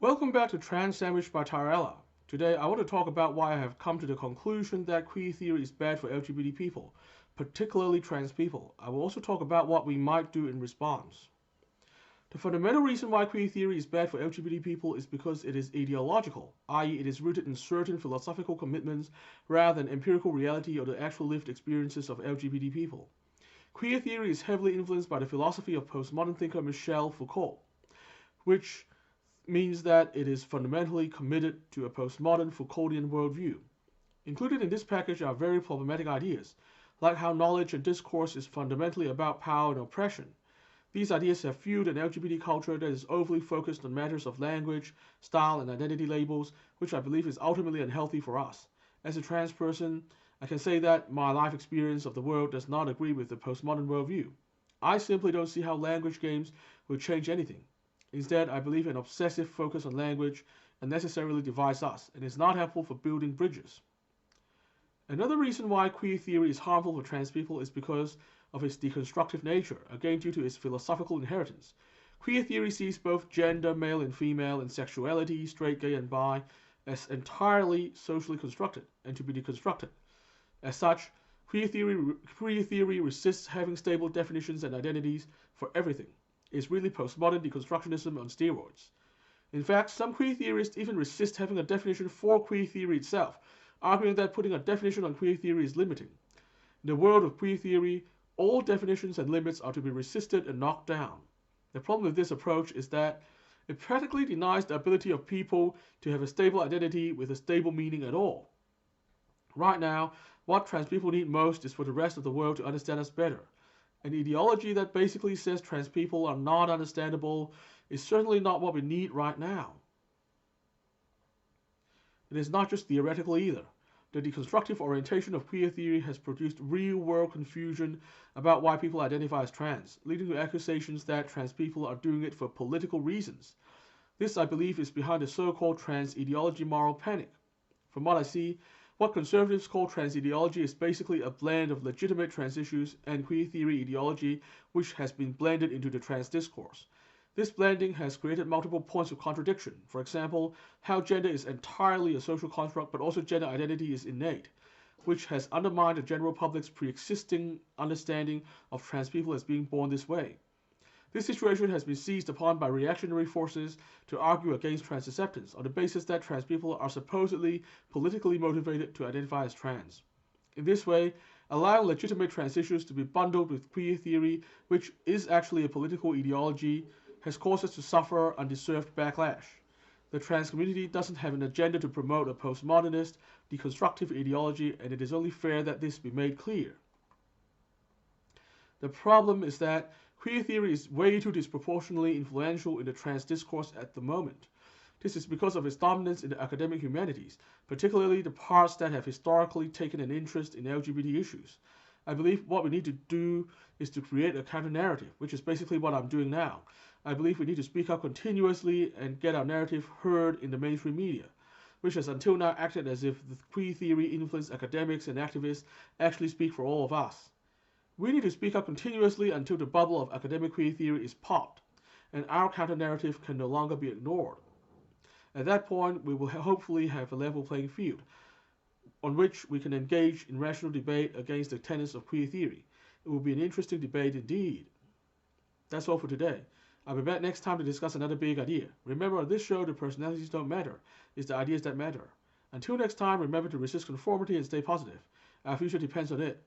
Welcome back to Trans Sandwich by Tyrella. Today I want to talk about why I have come to the conclusion that queer theory is bad for LGBT people, particularly trans people. I will also talk about what we might do in response. The fundamental reason why queer theory is bad for LGBT people is because it is ideological, i.e. it is rooted in certain philosophical commitments rather than empirical reality or the actual lived experiences of LGBT people. Queer theory is heavily influenced by the philosophy of postmodern thinker Michel Foucault, which means that it is fundamentally committed to a postmodern Foucauldian worldview. Included in this package are very problematic ideas, like how knowledge and discourse is fundamentally about power and oppression. These ideas have fueled an LGBT culture that is overly focused on matters of language, style, and identity labels, which I believe is ultimately unhealthy for us. As a trans person, I can say that my life experience of the world does not agree with the postmodern worldview. I simply don't see how language games will change anything. Instead, I believe an obsessive focus on language unnecessarily divides us and is not helpful for building bridges. Another reason why queer theory is harmful for trans people is because of its deconstructive nature, again due to its philosophical inheritance. Queer theory sees both gender, male and female, and sexuality, straight, gay, and bi, as entirely socially constructed and to be deconstructed. As such, queer theory resists having stable definitions and identities for everything. Is really postmodern deconstructionism on steroids. In fact, some queer theorists even resist having a definition for queer theory itself, arguing that putting a definition on queer theory is limiting. In the world of queer theory, all definitions and limits are to be resisted and knocked down. The problem with this approach is that it practically denies the ability of people to have a stable identity with a stable meaning at all. Right now, what trans people need most is for the rest of the world to understand us better. An ideology that basically says trans people are not understandable is certainly not what we need right now. It is not just theoretical either. The deconstructive orientation of queer theory has produced real-world confusion about why people identify as trans, leading to accusations that trans people are doing it for political reasons. This, I believe, is behind the so-called trans ideology moral panic. From what I see, what conservatives call trans ideology is basically a blend of legitimate trans issues and queer theory ideology which has been blended into the trans discourse. This blending has created multiple points of contradiction. For example, how gender is entirely a social construct but also gender identity is innate, which has undermined the general public's pre-existing understanding of trans people as being born this way. This situation has been seized upon by reactionary forces to argue against trans acceptance on the basis that trans people are supposedly politically motivated to identify as trans. In this way, allowing legitimate trans issues to be bundled with queer theory, which is actually a political ideology, has caused us to suffer undeserved backlash. The trans community doesn't have an agenda to promote a postmodernist, deconstructive ideology, and it is only fair that this be made clear. The problem is that queer theory is way too disproportionately influential in the trans discourse at the moment. This is because of its dominance in the academic humanities, particularly the parts that have historically taken an interest in LGBT issues. I believe what we need to do is to create a counter-narrative, which is basically what I'm doing now. I believe we need to speak up continuously and get our narrative heard in the mainstream media, which has until now acted as if the queer theory influenced academics and activists actually speak for all of us. We need to speak up continuously until the bubble of academic queer theory is popped, and our counter-narrative can no longer be ignored. At that point, we will hopefully have a level playing field, on which we can engage in rational debate against the tenets of queer theory. It will be an interesting debate indeed. That's all for today. I'll be back next time to discuss another big idea. Remember, on this show, the personalities don't matter. It's the ideas that matter. Until next time, remember to resist conformity and stay positive. Our future depends on it.